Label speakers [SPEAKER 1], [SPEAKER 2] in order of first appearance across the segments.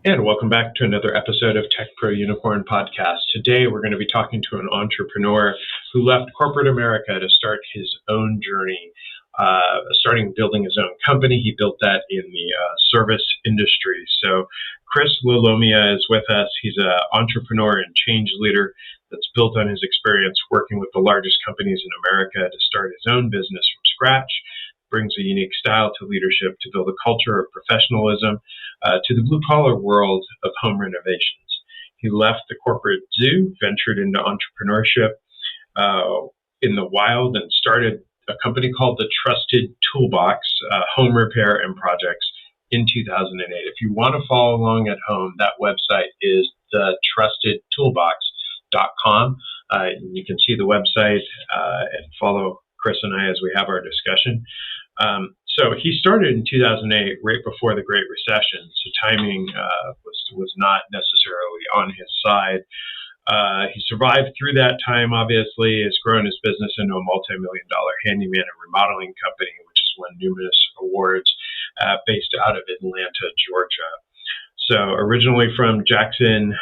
[SPEAKER 1] And welcome back to another episode of Tech Pro Unicorn Podcast. Today, we're going to be talking to an entrepreneur who left corporate America to start his own journey, starting building his own company. He built that in the service industry. So Chris Lalomia is with us. He's an entrepreneur and change leader that's built on his experience working with the largest companies in America to start his own business from scratch. Brings a unique style to leadership to build a culture of professionalism to the blue-collar world of home renovations. He left the corporate zoo, ventured into entrepreneurship in the wild, and started a company called the Trusted Toolbox, home repair and projects, in 2008. If you want to follow along at home, that website is the TrustedToolbox.com. You can see the website and follow Chris and I as we have our discussion. So he started in 2008, right before the Great Recession. So timing was not necessarily on his side. He survived through that time, obviously, has grown his business into a multimillion-dollar handyman and remodeling company, which has won numerous awards based out of Atlanta, Georgia. So originally from Jackson,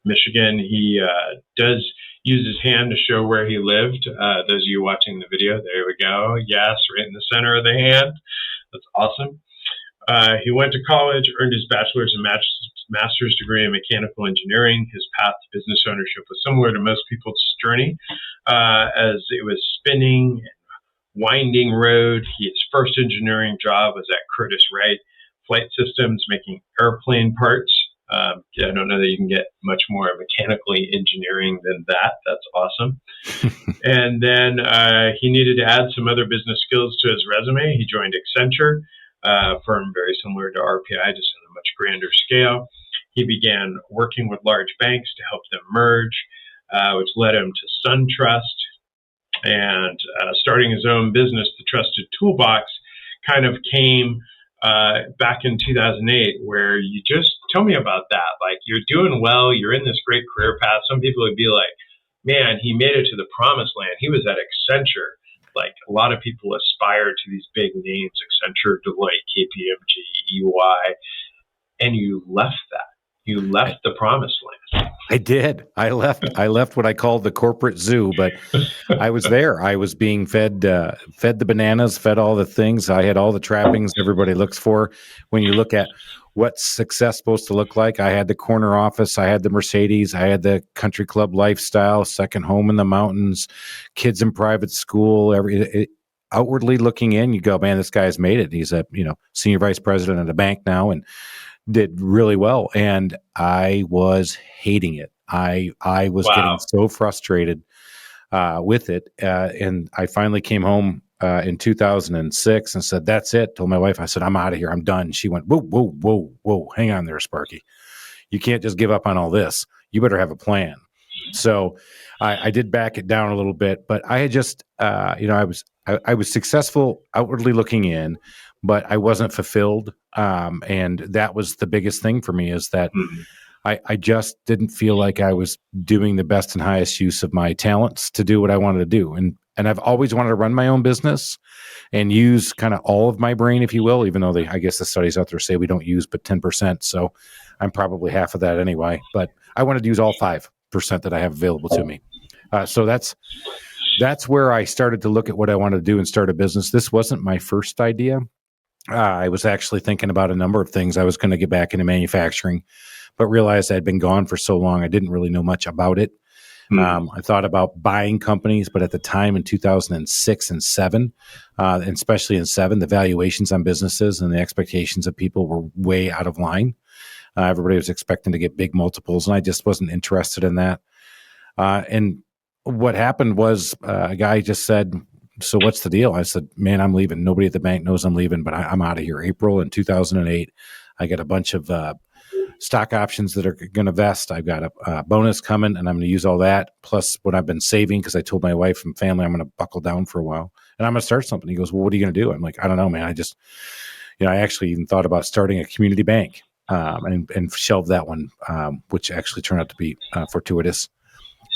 [SPEAKER 1] Michigan, he does use his hand to show where he lived. Those of you watching the video, there we go. Yes, right in the center of the hand. That's awesome. He went to college, earned his Bachelors and Masters Degree in mechanical engineering. His path to business ownership was similar to most people's journey, as it was spinning and winding road. His first engineering job was at Curtiss-Wright Flight Systems, making airplane parts. I don't know that you can get much more mechanically engineering than that. That's awesome. And then he needed to add some other business skills to his resume. He joined Accenture, a firm very similar to RPI, just on a much grander scale. He began working with large banks to help them merge, which led him to SunTrust. And starting his own business, the Trusted Toolbox, kind of came back in 2008, where you just tell me about that. Like, you're doing well, you're in this great career path. Some people would be like, man, he made it to the promised land. He was at Accenture. Like, a lot of people aspire to these big names, Accenture, Deloitte, KPMG, EY, and you left that. You left the promised land.
[SPEAKER 2] I did. I left what I called the corporate zoo, but I was there. I was being fed the bananas, fed all the things. I had all the trappings everybody looks for when you look at what's success supposed to look like. I had the corner office. I had the Mercedes. I had the country club lifestyle, second home in the mountains, kids in private school. Outwardly looking in, you go, man, this guy's made it. He's a senior vice president at a bank now, and did really well, and I was hating it. I was getting so frustrated with it, and I finally came home in 2006 and said, "That's it." Told my wife, I said, "I'm out of here. I'm done." She went, "Whoa, whoa, whoa, whoa! Hang on there, Sparky. You can't just give up on all this. You better have a plan." So I did back it down a little bit, but I had just, I was successful outwardly looking in, but I wasn't fulfilled. And that was the biggest thing for me, is that I just didn't feel like I was doing the best and highest use of my talents to do what I wanted to do. And I've always wanted to run my own business and use kind of all of my brain, if you will, even though I guess the studies out there say we don't use but 10%. So I'm probably half of that anyway, but I wanted to use all 5% that I have available to me. So that's where I started to look at what I wanted to do and start a business. This wasn't my first idea. I was actually thinking about a number of things. I was going to get back into manufacturing, but realized I'd been gone for so long, I didn't really know much about it. I thought about buying companies, but at the time in 2006 and 7, and especially in 7, the valuations on businesses and the expectations of people were way out of line. Everybody was expecting to get big multiples, and I just wasn't interested in that. And what happened was a guy just said, "So what's the deal?" I said, "Man, I'm leaving. Nobody at the bank knows I'm leaving, but I'm out of here." April in 2008, I got a bunch of stock options that are going to vest. I've got a bonus coming, and I'm going to use all that, plus what I've been saving, because I told my wife and family I'm going to buckle down for a while, and I'm going to start something. He goes, "Well, what are you going to do?" I'm like, "I don't know, man. I actually even thought about starting a community bank, and shelved that one, which actually turned out to be fortuitous."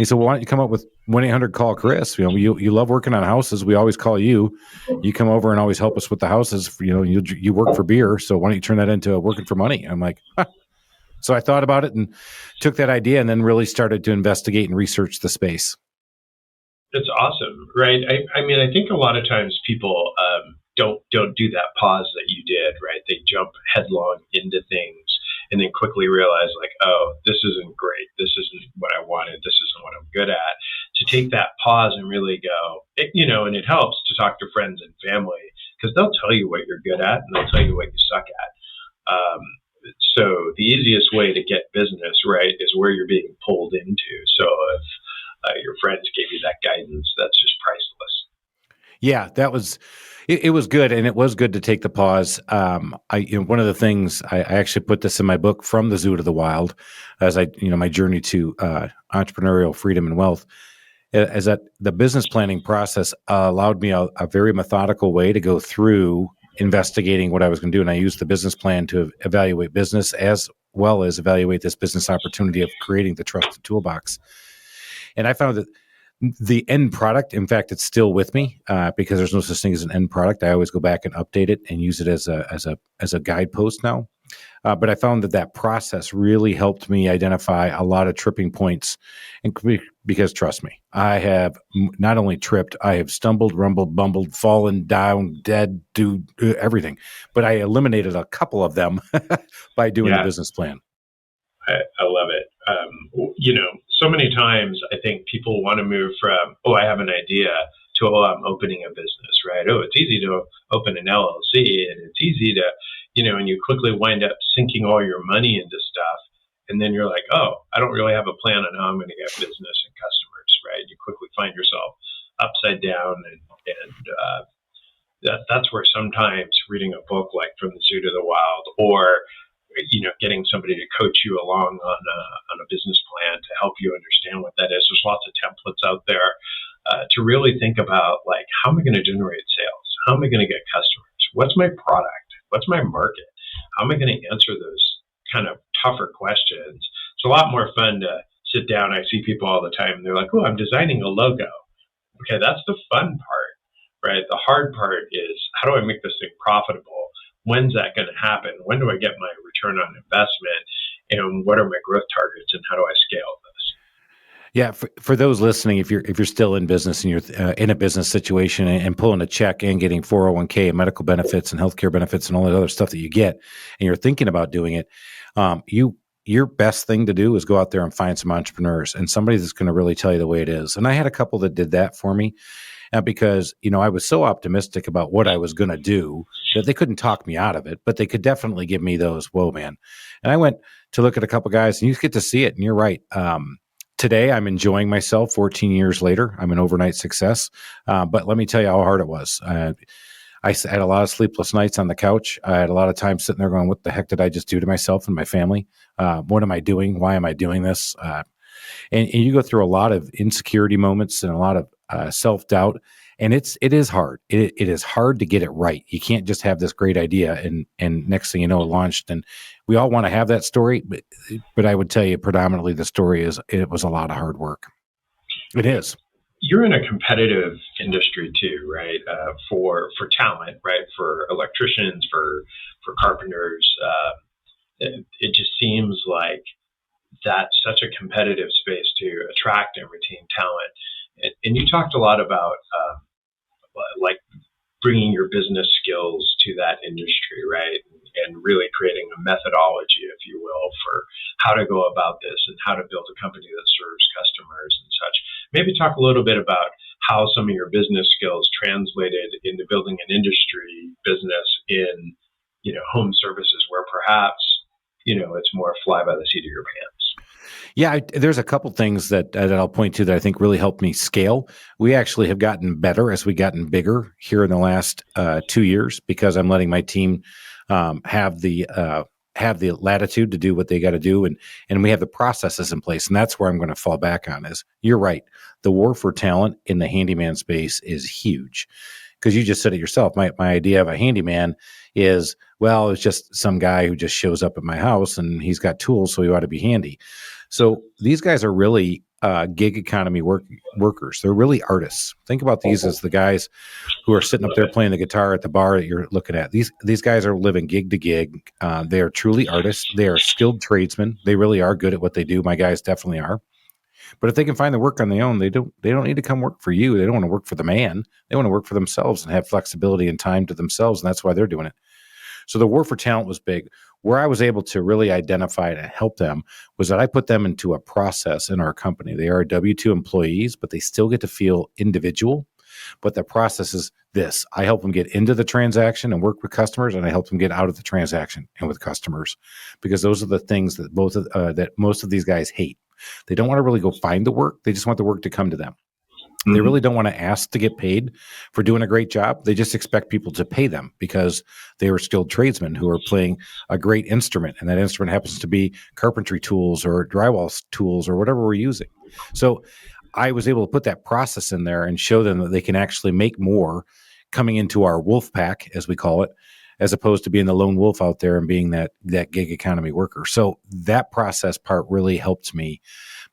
[SPEAKER 2] He said, well, why don't you come up with 1-800-CALL-CHRIS? You love working on houses. We always call you. You come over and always help us with the houses. You work for beer. So why don't you turn that into working for money? I'm like, huh. So I thought about it and took that idea and then really started to investigate and research the space.
[SPEAKER 1] That's awesome, right? I mean, I think a lot of times people don't do that pause that you did, right? They jump headlong into things and then quickly realize, like, oh, this isn't great. This isn't what I wanted. This isn't what I'm good at. To take that pause and really go, and it helps to talk to friends and family because they'll tell you what you're good at and they'll tell you what you suck at. So the easiest way to get business, right, is where you're being pulled into. So if your friends gave you that guidance, that's just priceless.
[SPEAKER 2] Yeah, it was good. And it was good to take the pause. One of the things I actually put this in my book, From the Zoo to the Wild, as my journey to entrepreneurial freedom and wealth, is that the business planning process allowed me a very methodical way to go through investigating what I was going to do. And I used the business plan to evaluate business as well as evaluate this business opportunity of creating the Trusted Toolbox. And I found that the end product, in fact, it's still with me because there's no such thing as an end product. I always go back and update it and use it as a guidepost now. But I found that process really helped me identify a lot of tripping points. And because trust me, I have not only tripped, I have stumbled, rumbled, bumbled, fallen down, dead, everything. But I eliminated a couple of them by doing the business plan.
[SPEAKER 1] I love it. So many times I think people want to move from, I have an idea to, I'm opening a business, right? It's easy to open an LLC and it's easy to, and you quickly wind up sinking all your money into stuff. And then you're like, I don't really have a plan on how I'm going to get business and customers, right? You quickly find yourself upside down. And that's where sometimes reading a book like From the Zoo to the Wild, or getting somebody to coach you along on a business plan to help you understand what that is. There's lots of templates out there to really think about, like, how am I going to generate sales? How am I going to get customers? What's my product? What's my market? How am I going to answer those kind of tougher questions? It's a lot more fun to sit down. I see people all the time and they're like, I'm designing a logo. Okay, that's the fun part, right? The hard part is, how do I make this thing profitable? When's that going to happen? When do I get my return on investment? And what are my growth targets? And how do I scale this?
[SPEAKER 2] Yeah, for those listening, if you're still in business and you're in a business situation and pulling a check and getting 401k and medical benefits and healthcare benefits and all that other stuff that you get, and you're thinking about doing it, your best thing to do is go out there and find some entrepreneurs and somebody that's going to really tell you the way it is. And I had a couple that did that for me. Because, I was so optimistic about what I was going to do that they couldn't talk me out of it, but they could definitely give me those, whoa, man. And I went to look at a couple guys and you get to see it. And you're right. Today, I'm enjoying myself 14 years later. I'm an overnight success. But let me tell you how hard it was. I had a lot of sleepless nights on the couch. I had a lot of time sitting there going, what the heck did I just do to myself and my family? What am I doing? Why am I doing this? And you go through a lot of insecurity moments and a lot of self-doubt, and it is hard. It is hard to get it right. You can't just have this great idea and next thing you know, it launched. And we all want to have that story, but I would tell you predominantly the story is it was a lot of hard work. It is.
[SPEAKER 1] You're in a competitive industry too, right? For talent, right? For electricians, for carpenters. It just seems like that's such a competitive space to attract and retain talent. And you talked a lot about like bringing your business skills to that industry, right? And really creating a methodology, if you will, for how to go about this and how to build a company that serves customers and such. Maybe talk a little bit about how some of your business skills translated into building an industry business in, home services where perhaps, it's more fly by the seat of your pants.
[SPEAKER 2] Yeah, there's a couple things that I'll point to that I think really helped me scale. We actually have gotten better as we've gotten bigger here in the last 2 years because I'm letting my team have the latitude to do what they got to do, and we have the processes in place. And that's where I'm going to fall back on is you're right. The war for talent in the handyman space is huge because you just said it yourself. My idea of a handyman is, well, it's just some guy who just shows up at my house and he's got tools, so he ought to be handy. So these guys are really gig economy workers. They're really artists. Think about these as the guys who are sitting up there playing the guitar at the bar that you're looking at. These guys are living gig to gig. They are truly artists. They are skilled tradesmen. They really are good at what they do. My guys definitely are. But if they can find the work on their own, they don't need to come work for you. They don't want to work for the man. They want to work for themselves and have flexibility and time to themselves, and that's why they're doing it. So the war for talent was big. Where I was able to really identify it and help them was that I put them into a process in our company. They are W-2 employees, but they still get to feel individual. But the process is this. I help them get into the transaction and work with customers, and I help them get out of the transaction and with customers, because those are the things that that most of these guys hate. They don't want to really go find the work. They just want the work to come to them. Mm-hmm. They really don't want to ask to get paid for doing a great job. They just expect people to pay them because they are skilled tradesmen who are playing a great instrument, and that instrument happens to be carpentry tools or drywall tools or whatever we're using. So I was able to put that process in there and show them that they can actually make more coming into our wolf pack, as we call it, as opposed to being the lone wolf out there and being that gig economy worker. So that process part really helped me,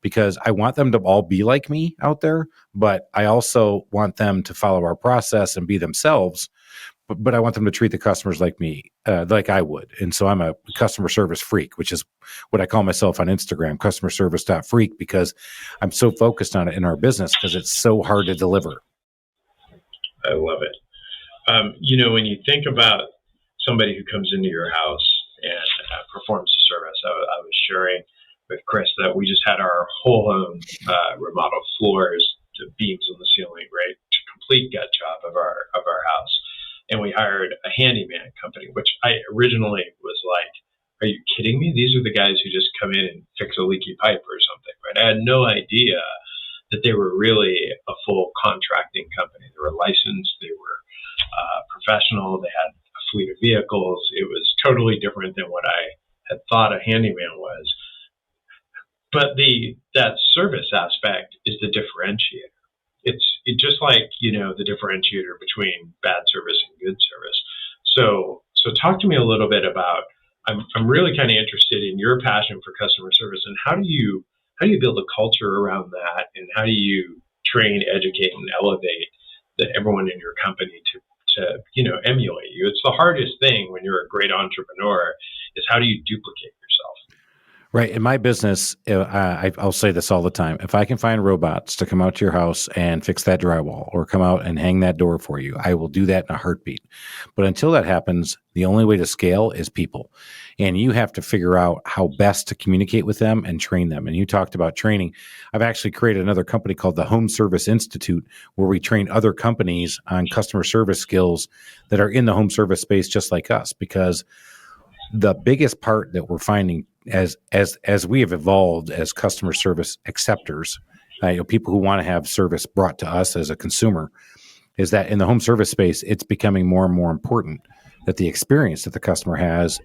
[SPEAKER 2] because I want them to all be like me out there, but I also want them to follow our process and be themselves. But I want them to treat the customers like me, like I would. And so I'm a customer service freak, which is what I call myself on Instagram, customerservice.freak, because I'm so focused on it in our business because it's so hard to deliver.
[SPEAKER 1] I love it. When you think about somebody who comes into your house and performs a service, I was sharing with Chris that we just had our whole home remodeled, floors to beams on the ceiling, right? To complete gut job of our house. And we hired a handyman company, which I originally was like, are you kidding me? These are the guys who just come in and fix a leaky pipe or something, right? I had no idea that they were really a full contracting company. They were licensed, they were professional, they had a fleet of vehicles. It was totally different than what I had thought a handyman was. But that service aspect is the differentiator. It's just like, the differentiator between bad service and good service. So talk to me a little bit about, I'm really kind of interested in your passion for customer service, and how do you build a culture around that, and how do you train, educate, and elevate everyone in your company to emulate you? It's the hardest thing when you're a great entrepreneur, is how do you duplicate yourself?
[SPEAKER 2] Right. In my business, I'll say this all the time. If I can find robots to come out to your house and fix that drywall or come out and hang that door for you, I will do that in a heartbeat. But until that happens, the only way to scale is people. And you have to figure out how best to communicate with them and train them. And you talked about training. I've actually created another company called the Home Service Institute, where we train other companies on customer service skills that are in the home service space just like us. Because the biggest part that we're finding as we have evolved as customer service acceptors, people who want to have service brought to us as a consumer, is that in the home service space, it's becoming more and more important that the experience that the customer has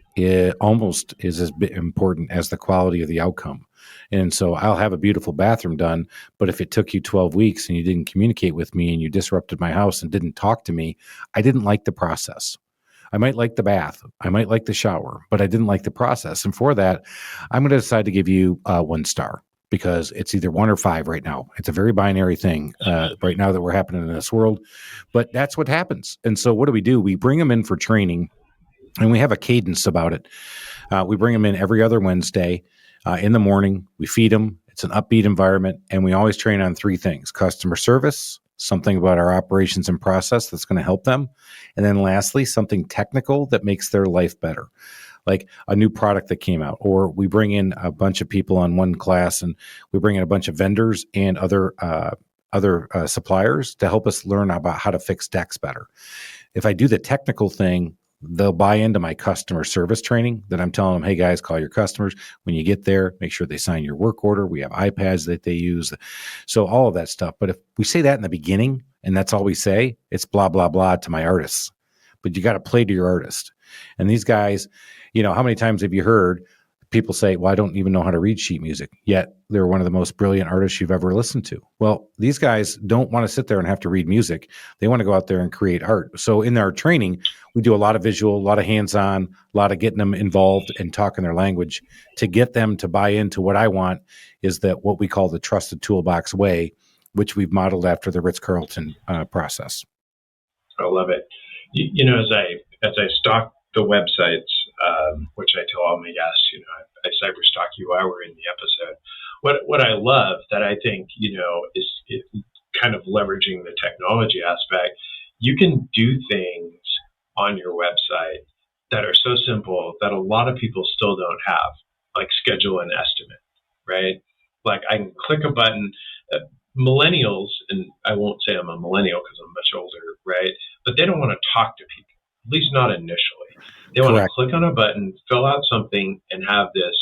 [SPEAKER 2] almost is as important as the quality of the outcome. And so I'll have a beautiful bathroom done, but if it took you 12 weeks and you didn't communicate with me and you disrupted my house and didn't talk to me, I didn't like the process. I might like the bath, I might like the shower, but I didn't like the process. And for that, I'm going to decide to give you 1 star, because it's either 1 or 5 right now. It's a very binary thing right now that we're happening in this world, but that's what happens. And so what do? We bring them in for training, and we have a cadence about it. We bring them in every other Wednesday in the morning. We feed them. It's an upbeat environment, and we always train on 3 things: customer service, something about our operations and process that's going to help them, and then lastly, something technical that makes their life better, like a new product that came out. Or we bring in a bunch of people on one class, and we bring in a bunch of vendors and other suppliers to help us learn about how to fix decks better. If I do the technical thing, they'll buy into my customer service training that I'm telling them, hey guys, call your customers. When you get there, make sure they sign your work order. We have iPads that they use. So all of that stuff. But if we say that in the beginning and that's all we say, it's blah, blah, blah to my artists. But you got to play to your artist. And these guys, how many times have you heard people say, well, I don't even know how to read sheet music, yet they're one of the most brilliant artists you've ever listened to. Well, these guys don't want to sit there and have to read music. They want to go out there and create art. So in our training, we do a lot of visual, a lot of hands-on, a lot of getting them involved and talking their language to get them to buy into what I want is that what we call the Trusted Toolbox way, which we've modeled after the Ritz-Carlton process.
[SPEAKER 1] I love it. As I stalk the websites, which I tell all my guests, I cyber stalk you while we're in the episode. What I love that I think, is kind of leveraging the technology aspect. You can do things on your website that are so simple that a lot of people still don't have, like schedule an estimate, right? Like I can click a button. Millennials, and I won't say I'm a millennial because I'm much older, right? But they don't want to talk to people, at least not initially. They want to click on a button, fill out something, and have this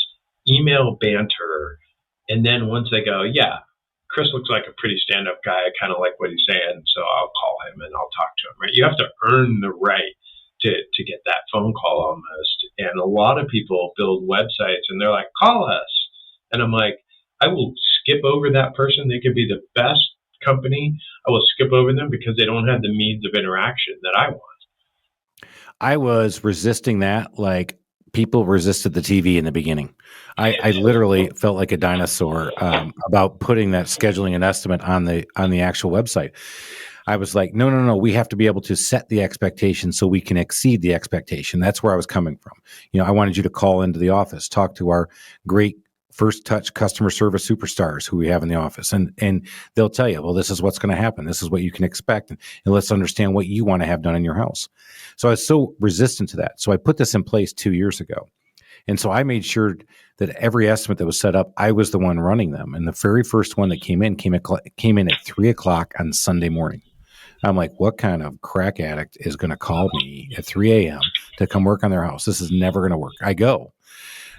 [SPEAKER 1] email banter. And then once they go, yeah, Chris looks like a pretty stand-up guy. I kind of like what he's saying, so I'll call him and I'll talk to him, right? You have to earn the right to get that phone call almost. And a lot of people build websites and they're like, call us. And I'm like, I will skip over that person. They could be the best company. I will skip over them because they don't have the means of interaction that I want.
[SPEAKER 2] I was resisting that like people resisted the TV in the beginning. I literally felt like a dinosaur about putting that scheduling and estimate on the actual website. I was like, no, we have to be able to set the expectation so we can exceed the expectation. That's where I was coming from. I wanted you to call into the office, talk to our great first touch customer service superstars who we have in the office. And they'll tell you, well, this is what's going to happen. This is what you can expect. And let's understand what you want to have done in your house. So I was so resistant to that. So I put this in place 2 years ago. And so I made sure that every estimate that was set up, I was the one running them. And the very first one that came in at 3:00 on Sunday morning. I'm like, what kind of crack addict is going to call me at 3 a.m. to come work on their house? This is never going to work. I go.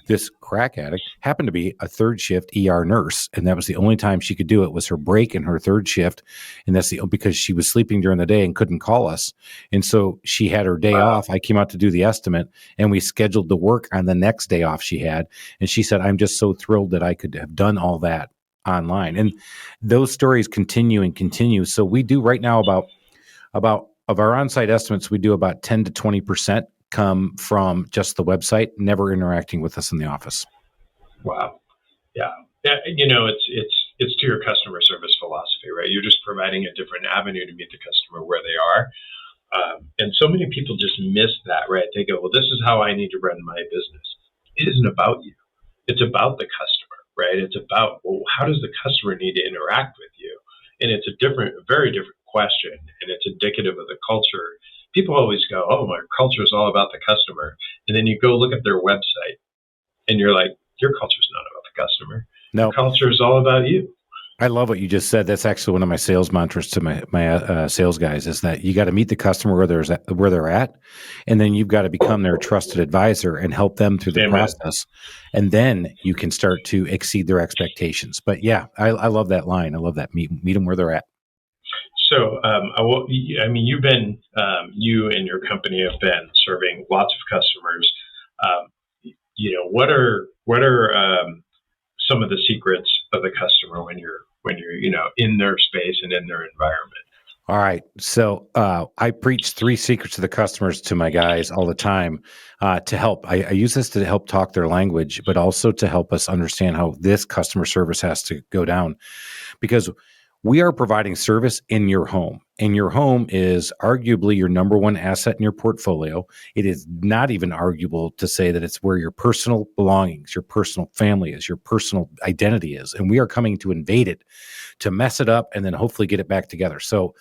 [SPEAKER 2] This crack addict happened to be a third shift ER nurse, and that was the only time she could do it was her break in her third shift, and that's because she was sleeping during the day and couldn't call us, and so she had her day off. I came out to do the estimate, and we scheduled the work on the next day off she had, and she said, "I'm just so thrilled that I could have done all that online." And those stories continue and continue. So we do right now about of our on-site estimates, we do about 10 to 20% come from just the website, never interacting with us in the office.
[SPEAKER 1] Wow. Yeah. It's to your customer service philosophy, right? You're just providing a different avenue to meet the customer where they are. And so many people just miss that, right? They go, well, this is how I need to run my business. It isn't about you. It's about the customer, right? It's about, well, how does the customer need to interact with you? And it's a very different question, and it's indicative of the culture. People always go, oh, my culture is all about the customer. And then you go look at their website and you're like, your culture is not about the customer. No. Your culture is all about you.
[SPEAKER 2] I love what you just said. That's actually one of my sales mantras to my sales guys is that you got to meet the customer where they're at. And then you've got to become their trusted advisor and help them through the process. And then you can start to exceed their expectations. But yeah, I love that line. I love that. Meet them where they're at.
[SPEAKER 1] So, you've been, you and your company have been serving lots of customers. What are some of the secrets of the customer when you're in their space and in their environment?
[SPEAKER 2] All right. So I preach 3 secrets to the customers to my guys all the time to help. I use this to help talk their language, but also to help us understand how this customer service has to go down, because we are providing service in your home, and your home is arguably your number one asset in your portfolio. It is not even arguable to say that it's where your personal belongings, your personal family is, your personal identity is, and we are coming to invade it, to mess it up, and then hopefully get it back together. So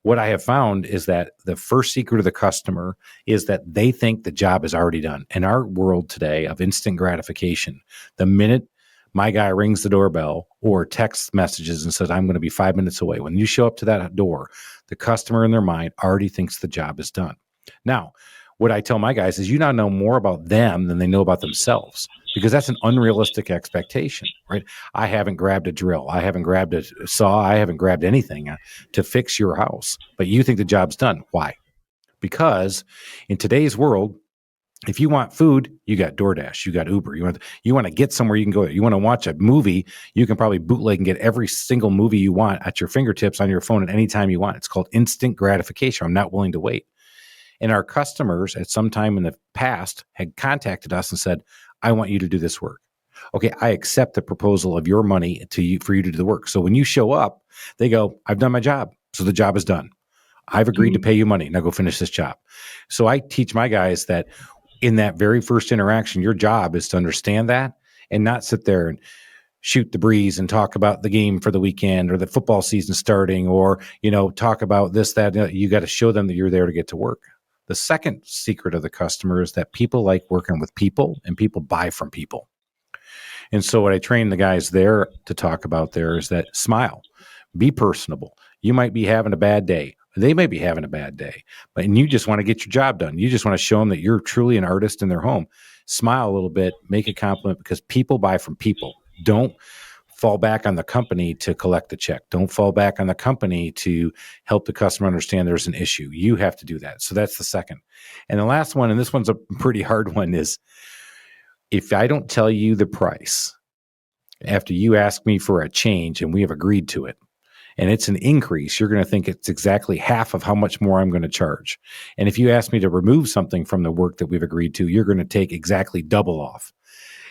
[SPEAKER 2] what I have found is that the first secret of the customer is that they think the job is already done. In our world today of instant gratification, the minute my guy rings the doorbell or text messages and says, I'm going to be 5 minutes away, when you show up to that door, the customer in their mind already thinks the job is done. Now, what I tell my guys is you now know more about them than they know about themselves, because that's an unrealistic expectation, right? I haven't grabbed a drill. I haven't grabbed a saw. I haven't grabbed anything to fix your house, but you think the job's done. Why? Because in today's world, If you want food, you got DoorDash, you got Uber. You want to get somewhere, you can go. You want to watch a movie, you can probably bootleg and get every single movie you want at your fingertips on your phone at any time you want. It's called instant gratification. I'm not willing to wait. And our customers at some time in the past had contacted us and said, I want you to do this work. Okay, I accept the proposal of your money for you to do the work. So when you show up, they go, I've done my job. So the job is done. I've agreed to pay you money. Now go finish this job. So I teach my guys that in that very first interaction, your job is to understand that and not sit there and shoot the breeze and talk about the game for the weekend or the football season starting or, talk about this, that. You got to show them that you're there to get to work. The second secret of the customer is that people like working with people and people buy from people. And so what I train the guys there to talk about there is that smile, be personable. You might be having a bad day. They may be having a bad day, and you just want to get your job done. You just want to show them that you're truly an artist in their home. Smile a little bit, make a compliment because people buy from people. Don't fall back on the company to collect the check. Don't fall back on the company to help the customer understand there's an issue. You have to do that. So that's the second. And the last one, and this one's a pretty hard one, is if I don't tell you the price after you ask me for a change and we have agreed to it, and it's an increase, you're going to think it's exactly half of how much more I'm going to charge. And if you ask me to remove something from the work that we've agreed to, you're going to take exactly double off.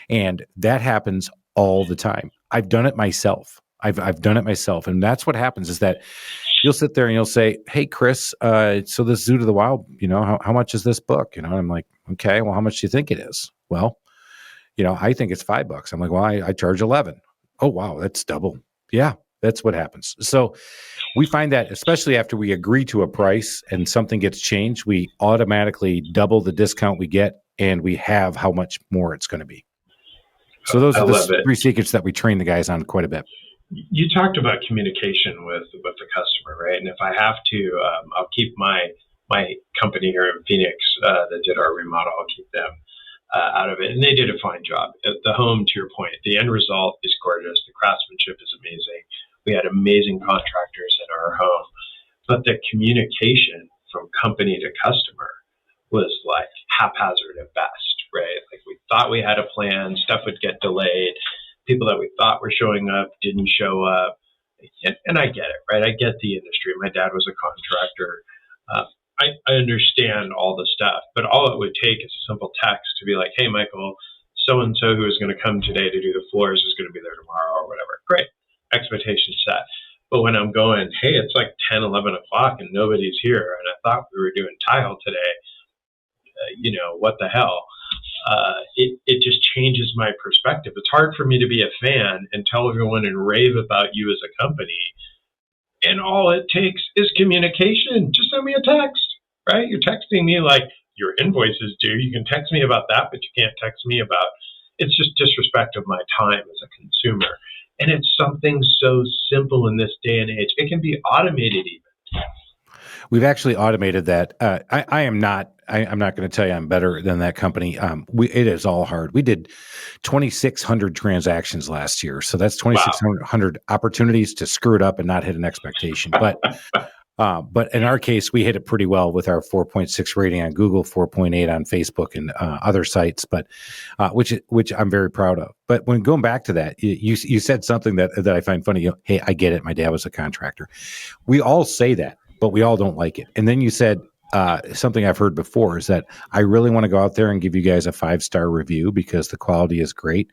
[SPEAKER 2] And that happens all the time. I've done it myself. I've done it myself. And that's what happens is that you'll sit there and you'll say, hey, Chris, so this Zoo to the Wild, how much is this book? And I'm like, okay, well, how much do you think it is? Well, I think it's $5. I'm like, well, I charge 11. Oh, wow, that's double. Yeah. That's what happens. So we find that especially after we agree to a price and something gets changed, we automatically double the discount we get and we have how much more it's going to be. So those are the three secrets that we train the guys on quite a bit.
[SPEAKER 1] You talked about communication with the customer, right? And if I have to, I'll keep my company here in Phoenix that did our remodel, I'll keep them out of it. And they did a fine job. The home, to your point, the end result is gorgeous. The craftsmanship is amazing. We had amazing contractors in our home, but the communication from company to customer was like haphazard at best, right? Like we thought we had a plan, stuff would get delayed. People that we thought were showing up didn't show up. And I get it, right? I get the industry. My dad was a contractor. I understand all the stuff, but all it would take is a simple text to be like, hey, Michael, so-and-so who is going to come today to do the floors is going to be there tomorrow or whatever. Great. Expectation set. But when I'm going, hey, it's like 10, 11 o'clock and nobody's here, and I thought we were doing tile today, what the hell? It just changes my perspective. It's hard for me to be a fan and tell everyone and rave about you as a company. And all it takes is communication. Just send me a text, right? You're texting me like your invoice is due. You can text me about that, but you can't text me about, it's just disrespect of my time as a consumer. And it's something so simple in this day and age. It can be automated even.
[SPEAKER 2] We've actually automated that. I'm not going to tell you I'm better than that company. It is all hard. We did 2,600 transactions last year. So that's 2,600 opportunities to screw it up and not hit an expectation. But in our case, we hit it pretty well with our 4.6 rating on Google, 4.8 on Facebook and other sites, but which I'm very proud of. But when going back to that, you said something that I find funny. Hey, I get it. My dad was a contractor. We all say that, but we all don't like it. And then you said something I've heard before is that I really want to go out there and give you guys a 5-star review because the quality is great.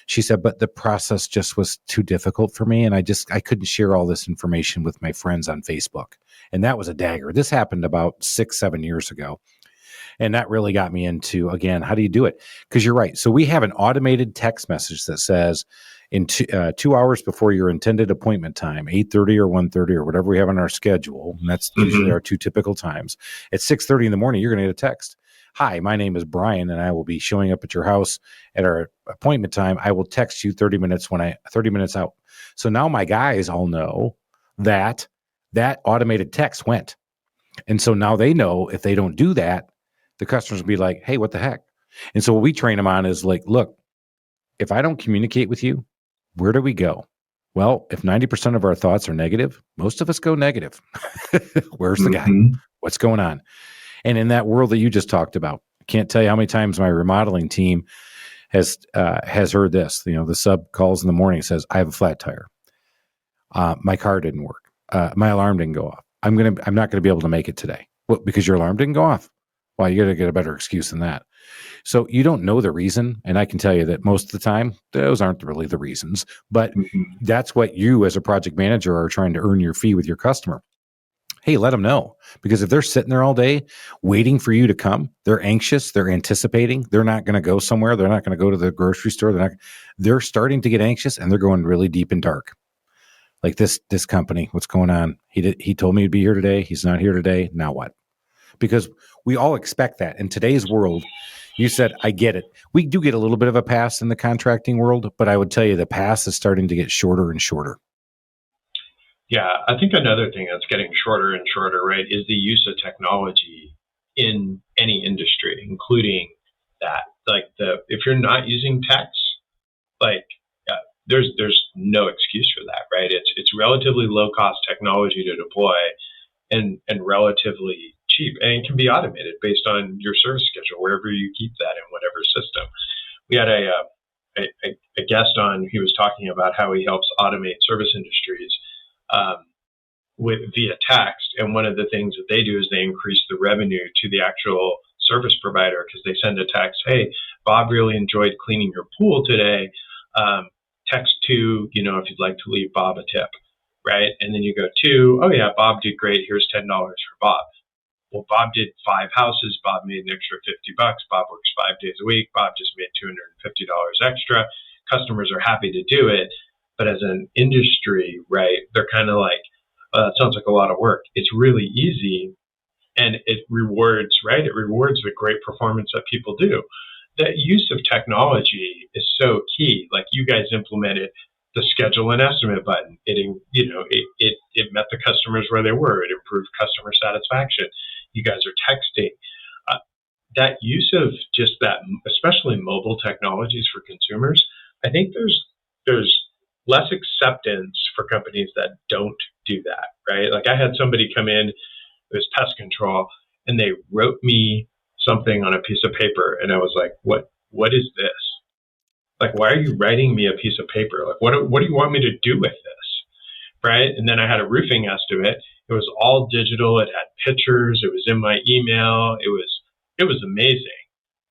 [SPEAKER 2] She said, but the process just was too difficult for me. And I couldn't share all this information with my friends on Facebook. And that was a dagger. This happened about 6-7 years ago. And that really got me into, again, how do you do it? Because you're right. So we have an automated text message that says in 2 hours before your intended appointment time, 8:30 or 1:30 or whatever we have on our schedule, and that's usually our two typical times, at 6:30 in the morning, you're going to get a text. Hi, my name is Brian, and I will be showing up at your house at our appointment time. I will text you 30 minutes out. So now my guys all know that automated text went. And so now they know if they don't do that, the customers will be like, hey, what the heck? And so what we train them on is like, look, if I don't communicate with you, where do we go? Well, if 90% of our thoughts are negative, most of us go negative. Where's the guy? What's going on? And in that world that you just talked about, can't tell you how many times my remodeling team has heard this. The sub calls in the morning, says, I have a flat tire. My car didn't work. My alarm didn't go off. I'm not going to be able to make it today. Well, because your alarm didn't go off. Well, you got to get a better excuse than that. So you don't know the reason. And I can tell you that most of the time, those aren't really the reasons, but that's what you as a project manager are trying to earn your fee with your customer. Hey, let them know, because if they're sitting there all day waiting for you to come, they're anxious, they're anticipating, they're not going to go somewhere. They're not going to go to the grocery store. They're starting to get anxious, and they're going really deep and dark. Like this company, what's going on? He told me he'd be here today. He's not here today. Now what? Because we all expect that in today's world. You said, I get it. We do get a little bit of a pass in the contracting world, but I would tell you the pass is starting to get shorter and shorter.
[SPEAKER 1] Yeah, I think another thing that's getting shorter and shorter, right, is the use of technology in any industry, including that. Like if you're not using text, like there's no excuse for that, right? It's relatively low cost technology to deploy and relatively cheap, and it can be automated based on your service schedule wherever you keep that in whatever system. We had a guest on. He was talking about how he helps automate service industries via text, and one of the things that they do is they increase the revenue to the actual service provider, because they send a text, hey, Bob really enjoyed cleaning your pool today. Text to, if you'd like to leave Bob a tip, right? And then you go to, oh yeah, Bob did great. Here's $10 for Bob. Well, Bob did 5 houses. Bob made an extra $50. Bob works 5 days a week. Bob just made $250 extra. Customers are happy to do it. But as an industry, right, they're kind of like, oh, that sounds like a lot of work. It's really easy, and it rewards, right? It rewards the great performance that people do. The use of technology is so key. Like you guys implemented the schedule and estimate button. It met the customers where they were. It improved customer satisfaction. You guys are texting. That use of just that, especially mobile technologies for consumers, I think there's less acceptance for companies that don't do that, right? Like I had somebody come in, it was pest control, and they wrote me something on a piece of paper, and I was like, what is this? Like, why are you writing me a piece of paper? Like, what do you want me to do with this? Right? And then I had a roofing estimate. It was all digital. It had pictures. It was in my email. It was amazing.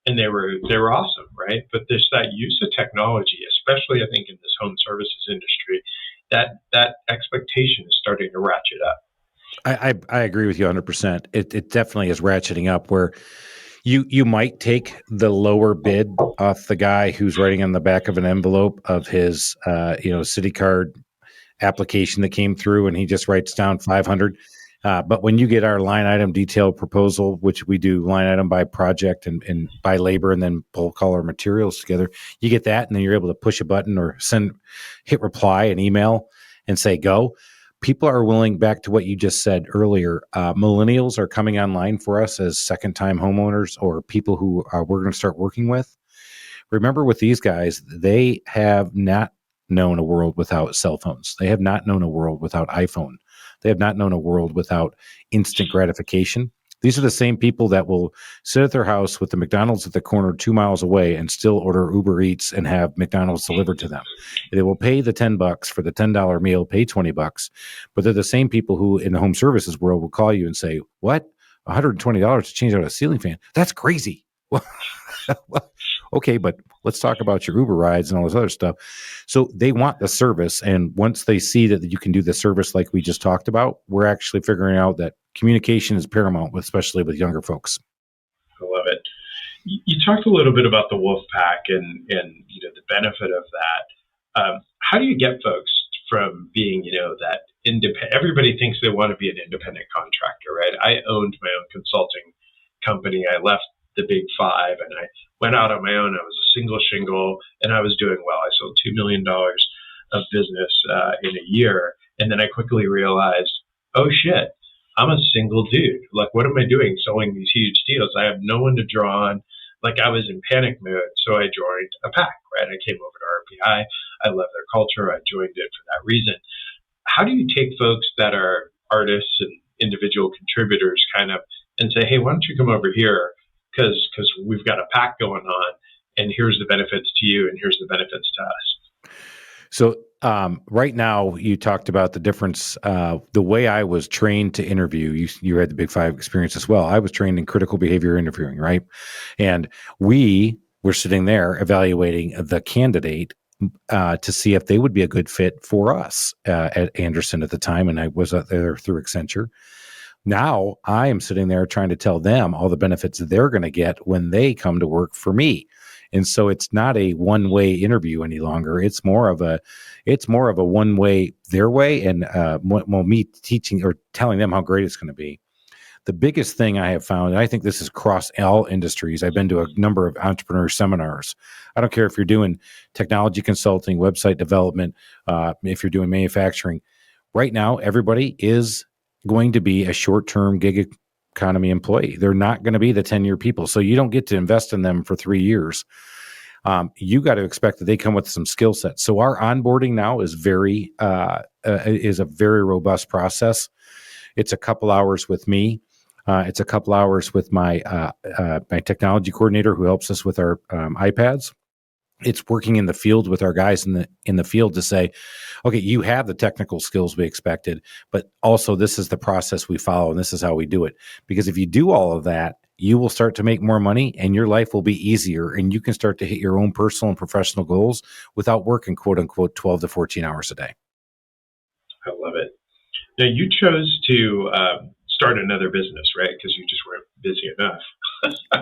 [SPEAKER 1] And they were awesome, right? But there's that use of technology, especially I think in this home services industry, that expectation is starting to ratchet up.
[SPEAKER 2] I agree with you 100%. It definitely is ratcheting up, where you might take the lower bid off the guy who's writing on the back of an envelope of his city card application that came through, and he just writes down 500. But when you get our line item detailed proposal, which we do line item by project and by labor, and then pull color materials together, you get that, and then you're able to push a button or hit reply an email and say go. People are willing, back to what you just said earlier, millennials are coming online for us as second-time homeowners or people who we're going to start working with. Remember, with these guys, they have not known a world without cell phones. They have not known a world without iPhone. They have not known a world without instant gratification. These are the same people that will sit at their house with the McDonald's at the corner 2 miles away and still order Uber Eats and have McDonald's delivered to them. They will pay the $10 for the $10 meal, pay $20, but they're the same people who in the home services world will call you and say, what? $120 to change out a ceiling fan? That's crazy. Okay, but let's talk about your Uber rides and all this other stuff. So they want the service, and once they see that you can do the service like we just talked about, we're actually figuring out that communication is paramount, especially with younger folks.
[SPEAKER 1] I love it. You talked a little bit about the wolf pack and the benefit of that. How do you get folks from being that independent? Everybody thinks they want to be an independent contractor, right? I owned my own consulting company. I left the big five and I went out on my own. I was a single shingle and I was doing well. I sold $2 million of business in a year. And then I quickly realized, oh shit, I'm a single dude. Like, what am I doing selling these huge deals? I have no one to draw on. Like, I was in panic mode. So I joined a pack, right? I came over to RPI. I love their culture. I joined it for that reason. How do you take folks that are artists and individual contributors and say, hey, why don't you come over here? because we've got a pack going on, and here's the benefits to you, and here's the benefits to us.
[SPEAKER 2] So right now, you talked about the difference. The way I was trained to interview, you had the Big Five experience as well. I was trained in critical behavior interviewing, right? And we were sitting there evaluating the candidate to see if they would be a good fit for us at Anderson at the time. And I was there through Accenture. Now I am sitting there trying to tell them all the benefits they're going to get when they come to work for me. And so it's not a one-way interview any longer. It's more of a one-way their way, and me teaching or telling them how great it's going to be. The biggest thing I have found, and I think this is across all industries. I've been to a number of entrepreneur seminars. I don't care if you're doing technology consulting, website development, if you're doing manufacturing. Right now, everybody is going to be a short-term gig economy employee. They're not going to be the 10-year people. So you don't get to invest in them for 3 years. You got to expect that they come with some skill sets. So our onboarding now is is a very robust process. It's a couple hours with me. It's a couple hours with my technology coordinator who helps us with our iPads. It's working in the field with our guys in the field to say, okay, you have the technical skills we expected, but also this is the process we follow and this is how we do it. Because if you do all of that, you will start to make more money and your life will be easier and you can start to hit your own personal and professional goals without working, quote unquote, 12 to 14 hours a day.
[SPEAKER 1] I love it. Now, you chose to start another business, right? Because you just weren't busy enough.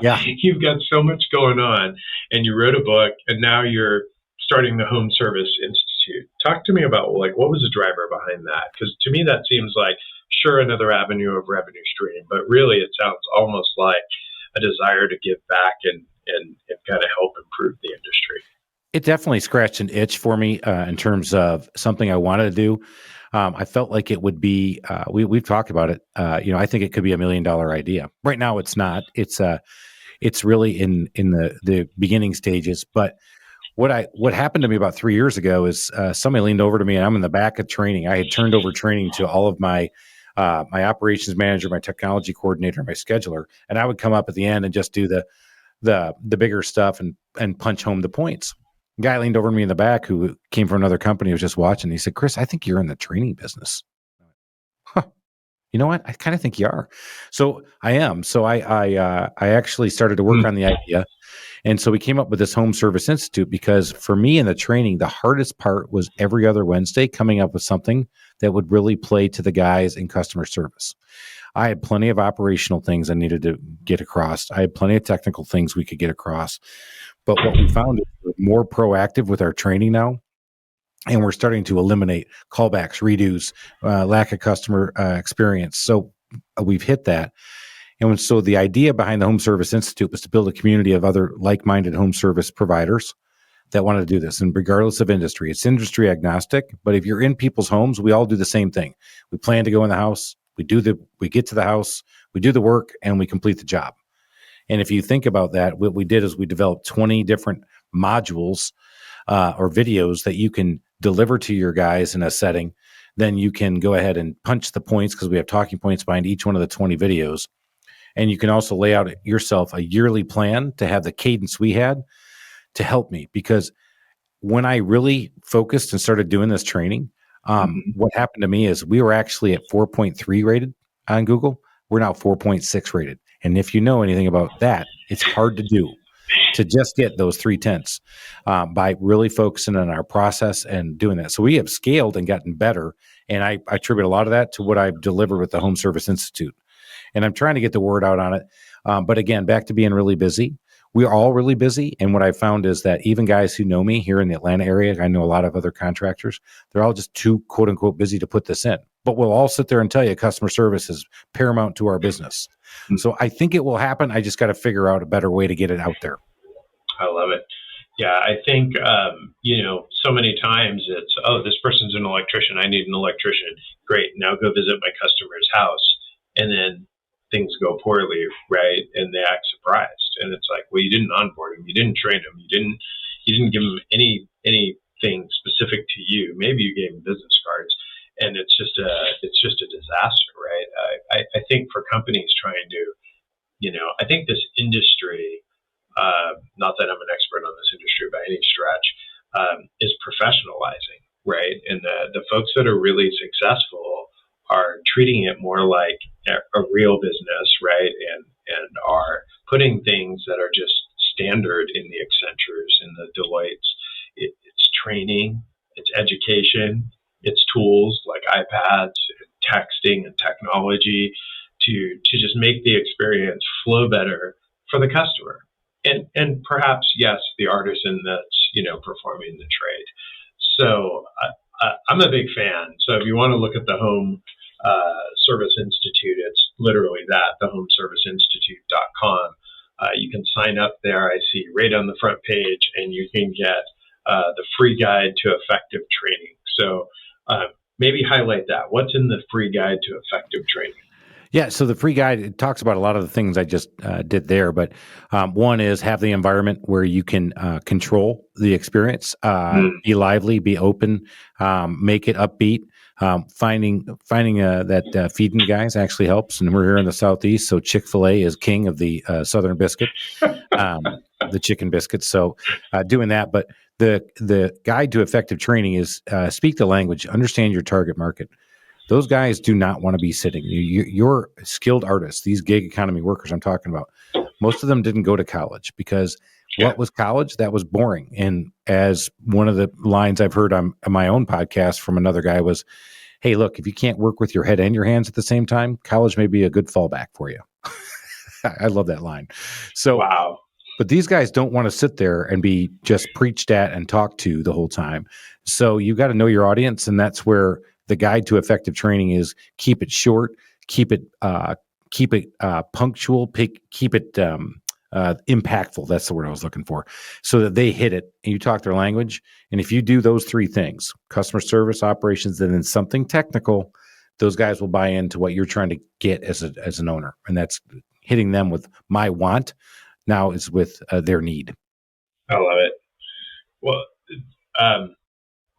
[SPEAKER 2] Yeah.
[SPEAKER 1] You've got so much going on, and you wrote a book, and now you're starting the Home Service Institute. Talk to me about what was the driver behind that? Because to me, that seems like, sure, another avenue of revenue stream, but really it sounds almost like a desire to give back and kind of help improve the industry.
[SPEAKER 2] It definitely scratched an itch for me in terms of something I wanted to do. I felt like it would be. We've talked about it. I think it could be $1 million idea. Right now, it's not. It's really in the beginning stages. But what happened to me about 3 years ago is somebody leaned over to me, and I'm in the back of training. I had turned over training to all of my operations manager, my technology coordinator, my scheduler, and I would come up at the end and just do the bigger stuff and punch home the points. A guy leaned over to me in the back who came from another company, was just watching. He said, "Chris, I think you're in the training business." Huh. You know what? I kind of think you are. So I am. So I actually started to work on the idea. And so we came up with this Home Service Institute because for me in the training, the hardest part was every other Wednesday coming up with something that would really play to the guys in customer service. I had plenty of operational things I needed to get across. I had plenty of technical things we could get across. But what we found is we're more proactive with our training now. And we're starting to eliminate callbacks, redos, lack of customer experience. So we've hit that. And so the idea behind the Home Service Institute was to build a community of other like-minded home service providers that wanted to do this. And regardless of industry, it's industry agnostic. But if you're in people's homes, we all do the same thing. We plan to go in the house. We get to the house, we do the work, and we complete the job. And if you think about that, what we did is we developed 20 different modules or videos that you can deliver to your guys in a setting. Then you can go ahead and punch the points because we have talking points behind each one of the 20 videos. And you can also lay out yourself a yearly plan to have the cadence we had to help me. Because when I really focused and started doing this training, what happened to me is we were actually at 4.3 rated on Google. We're now 4.6 rated. And if you know anything about that, it's hard to do to just get those 3/10 by really focusing on our process and doing that. So we have scaled and gotten better. And I attribute a lot of that to what I've delivered with the Home Service Institute. And I'm trying to get the word out on it. But again, back to being really busy. We're all really busy. And what I found is that even guys who know me here in the Atlanta area, I know a lot of other contractors, they're all just too, quote unquote, busy to put this in. But we'll all sit there and tell you customer service is paramount to our business. So I think it will happen. I just got to figure out a better way to get it out there.
[SPEAKER 1] I love it. Yeah, I think, so many times it's, this person's an electrician. I need an electrician. Great. Now go visit my customer's house. And then things go poorly, right? And they act surprised. And it's like, well, you didn't onboard him. You didn't train him. You didn't give him anything specific to you. Maybe you gave him business cards. And it's just a disaster, right? I think for companies trying to I think this industry, not that I'm an expert on this industry by any stretch, is professionalizing, right? And the folks that are really successful are treating it more like a real business, right? And are putting things that are just standard in the Accentures and the Deloittes. It's training, it's education, it's tools like iPads, and texting, and technology to just make the experience flow better for the customer. And perhaps, yes, the artisan that's performing the trade. So I'm a big fan. So if you want to look at the Home Service Institute, it's literally that, thehomeserviceinstitute.com. You can sign up there. I see right on the front page, and you can get the free guide to effective training. So maybe highlight that. What's in the free guide to effective training?
[SPEAKER 2] Yeah, so the free guide, it talks about a lot of the things I just did there, but one is have the environment where you can control the experience, be lively, be open, make it upbeat. Finding that feeding guys actually helps, and we're here in the Southeast, so Chick-fil-A is king of the Southern biscuit, the chicken biscuits. So doing that, but the guide to effective training is speak the language, understand your target market. Those guys do not want to be sitting. You're skilled artists, these gig economy workers I'm talking about. Most of them didn't go to college because what was college? That was boring. And as one of the lines I've heard on my own podcast from another guy was, hey, look, if you can't work with your head and your hands at the same time, college may be a good fallback for you. I love that line. So,
[SPEAKER 1] wow.
[SPEAKER 2] But these guys don't want to sit there and be just preached at and talked to the whole time. So you got to know your audience, and that's where the guide to effective training is keep it short, keep it punctual, keep it impactful. That's the word I was looking for, so that they hit it and you talk their language. And if you do those three things, customer service, operations, and then something technical, those guys will buy into what you're trying to get as an owner. And that's hitting them with my want. Now is with their need.
[SPEAKER 1] I love it. Well,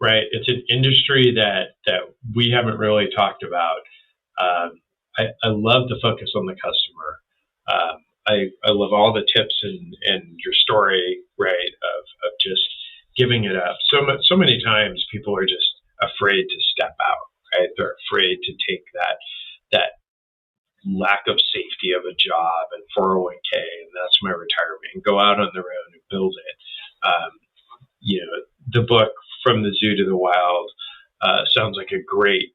[SPEAKER 1] right. It's an industry that we haven't really talked about. I love the focus on the customer. I love all the tips and your story, right, of just giving it up. So many times people are just afraid to step out, right? They're afraid to take that lack of safety of a job and 401k, and that's my retirement, and go out on their own and build it. The book From the Zoo to the Wild sounds like a great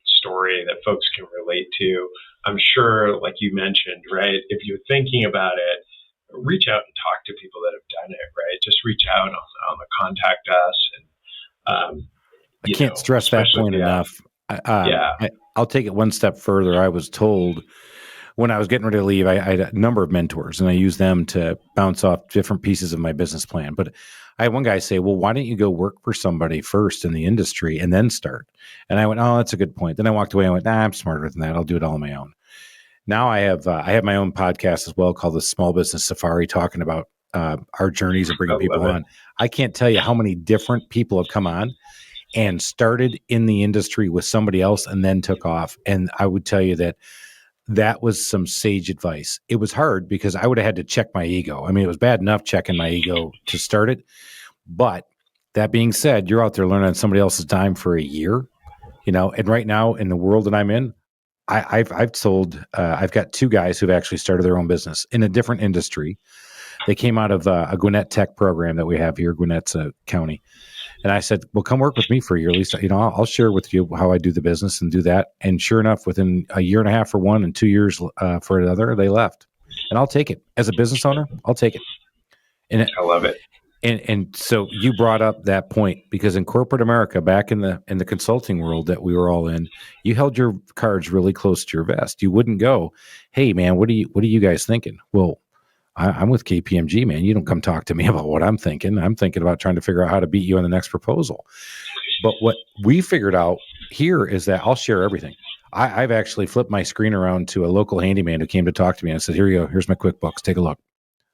[SPEAKER 1] story that folks can relate to. I'm sure, like you mentioned, right, if you're thinking about it, reach out and talk to people that have done it, right? Just reach out on the contact us. And
[SPEAKER 2] I can't stress that point enough. I'll take it one step further. I was told when I was getting ready to leave, I had a number of mentors, and I used them to bounce off different pieces of my business plan. But I had one guy say, well, why don't you go work for somebody first in the industry and then start? And I went, oh, that's a good point. Then I walked away and went, I'm smarter than that. I'll do it all on my own. Now I have my own podcast as well called the Small Business Safari, talking about our journeys and bringing people on. I can't tell you how many different people have come on and started in the industry with somebody else and then took off. And I would tell you that was some sage advice. It was hard because I would have had to check my ego. I mean, it was bad enough checking my ego to start it. But that being said, you're out there learning on somebody else's dime for a year, and right now in the world that I'm in, I've got two guys who've actually started their own business in a different industry. They came out of a Gwinnett Tech program that we have here, Gwinnett's county. And I said, well, come work with me for a year at least. I'll share with you how I do the business and do that. And sure enough, within a year and a half for one and 2 years for another, they left. And I'll take it. As a business owner, I'll take it. And
[SPEAKER 1] I love it.
[SPEAKER 2] And so you brought up that point, because in corporate America, back in the consulting world that we were all in, you held your cards really close to your vest. You wouldn't go, hey, man, what are you guys thinking? Well, I'm with KPMG, man. You don't come talk to me about what I'm thinking. I'm thinking about trying to figure out how to beat you on the next proposal. But what we figured out here is that I'll share everything. I've actually flipped my screen around to a local handyman who came to talk to me and I said, here you go. Here's my QuickBooks. Take a look.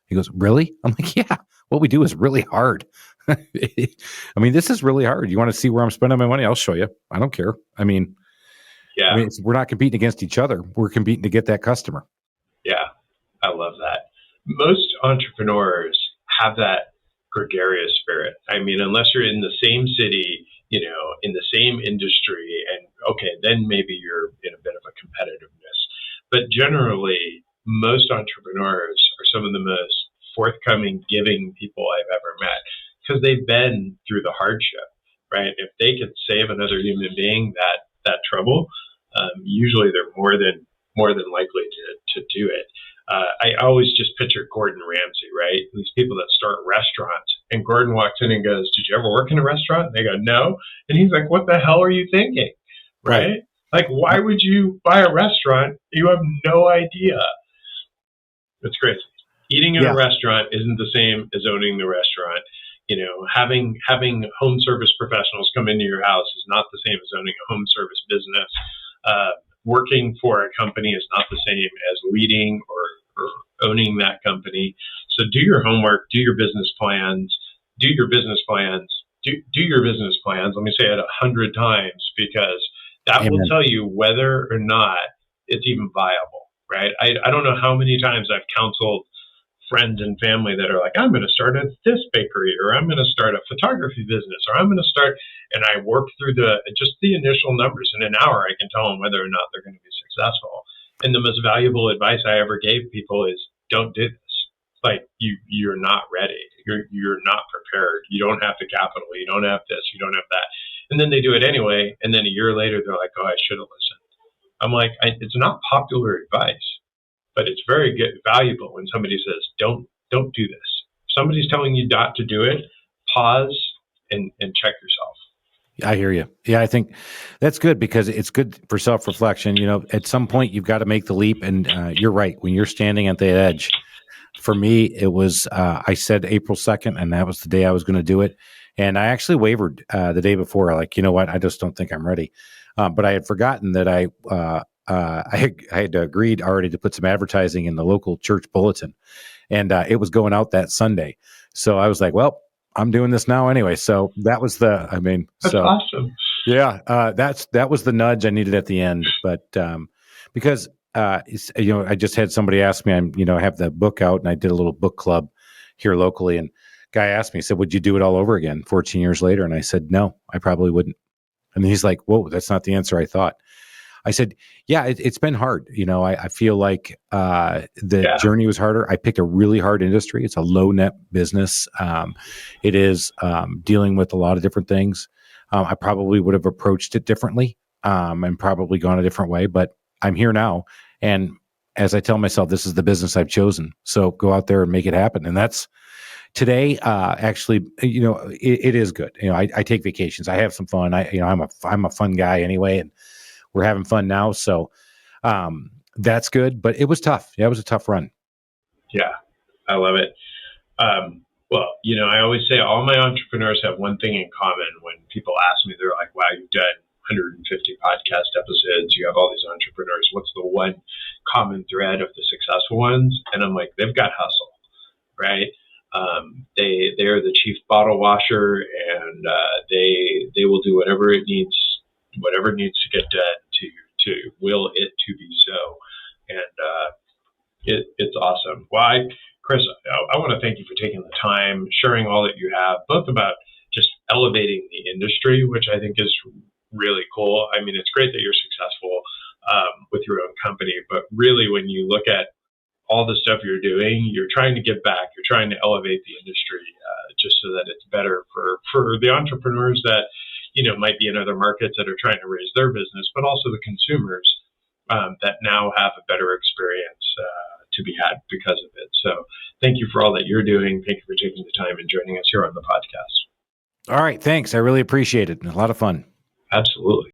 [SPEAKER 2] He goes, really? I'm like, yeah, what we do is really hard. I mean, this is really hard. You want to see where I'm spending my money? I'll show you. I don't care. I mean,
[SPEAKER 1] Yeah.
[SPEAKER 2] I mean, we're not competing against each other. We're competing to get that customer.
[SPEAKER 1] Yeah. I love that. Most entrepreneurs have that gregarious spirit. I mean, unless you're in the same city, in the same industry, and okay, then maybe you're in a bit of a competitiveness. But generally, most entrepreneurs are some of the most forthcoming, giving people I've ever met because they've been through the hardship, right? If they could save another human being that trouble, usually they're more than likely to do it. I always just picture Gordon Ramsay, right? These people that start restaurants, and Gordon walks in and goes, "Did you ever work in a restaurant?" And they go, "No," and he's like, "What the hell are you thinking?" Right? Like, why would you buy a restaurant? You have no idea. It's crazy. Eating in a restaurant isn't the same as owning the restaurant. Having home service professionals come into your house is not the same as owning a home service business. Working for a company is not the same as leading or owning that company. So do your homework, do your business plans, do your business plans, do your business plans. Let me say it 100 times because that
[SPEAKER 2] Amen.
[SPEAKER 1] will tell you whether or not it's even viable, right? I don't know how many times I've counseled friends and family that are like, I'm going to start this bakery, or I'm going to start a photography business, or I'm going to start, and I work through just the initial numbers. In an hour, I can tell them whether or not they're going to be successful. And the most valuable advice I ever gave people is, don't do this. Like you're not ready. You're not prepared. You don't have the capital. You don't have this. You don't have that. And then they do it anyway. And then a year later, they're like, oh, I should have listened. I'm like, it's not popular advice. But it's very valuable when somebody says, don't do this. If somebody's telling you not to do it, pause and check yourself.
[SPEAKER 2] I hear you. Yeah, I think that's good because it's good for self-reflection. At some point you've got to make the leap, and you're right. When you're standing at the edge, for me, it was, I said April 2nd, and that was the day I was going to do it. And I actually wavered the day before. Like, you know what? I just don't think I'm ready. But I had forgotten that I had agreed already to put some advertising in the local church bulletin, and it was going out that Sunday. So I was like, well, I'm doing this now anyway. So that was
[SPEAKER 1] that's awesome.
[SPEAKER 2] Yeah, that was the nudge I needed at the end. But because I just had somebody ask me, I have the book out, and I did a little book club here locally, and guy asked me, he said, would you do it all over again 14 years later? And I said, no, I probably wouldn't. And he's like, whoa, that's not the answer I thought. I said, yeah, it's been hard. I feel like the journey was harder. I picked a really hard industry. It's a low net business. It is dealing with a lot of different things. I probably would have approached it differently and probably gone a different way, but I'm here now. And as I tell myself, this is the business I've chosen. So go out there and make it happen. And that's today. Actually, it is good. I take vacations. I have some fun. I'm a fun guy anyway, and we're having fun now. So that's good, but it was tough. Yeah, it was a tough run.
[SPEAKER 1] Yeah, I love it. Well, I always say all my entrepreneurs have one thing in common. When people ask me, they're like, wow, you've done 150 podcast episodes. You have all these entrepreneurs. What's the one common thread of the successful ones? And I'm like, they've got hustle, right? They are the chief bottle washer, and they will do whatever needs to get done to will it to be so. And it's awesome. Well, Chris, I want to thank you for taking the time, sharing all that you have, both about just elevating the industry, which I think is really cool. I mean, it's great that you're successful with your own company, but really when you look at all the stuff you're doing, you're trying to give back, you're trying to elevate the industry just so that it's better for the entrepreneurs that, might be in other markets that are trying to raise their business, but also the consumers that now have a better experience to be had because of it. So thank you for all that you're doing. Thank you for taking the time and joining us here on the podcast.
[SPEAKER 2] All right. Thanks. I really appreciate it. A lot of fun.
[SPEAKER 1] Absolutely.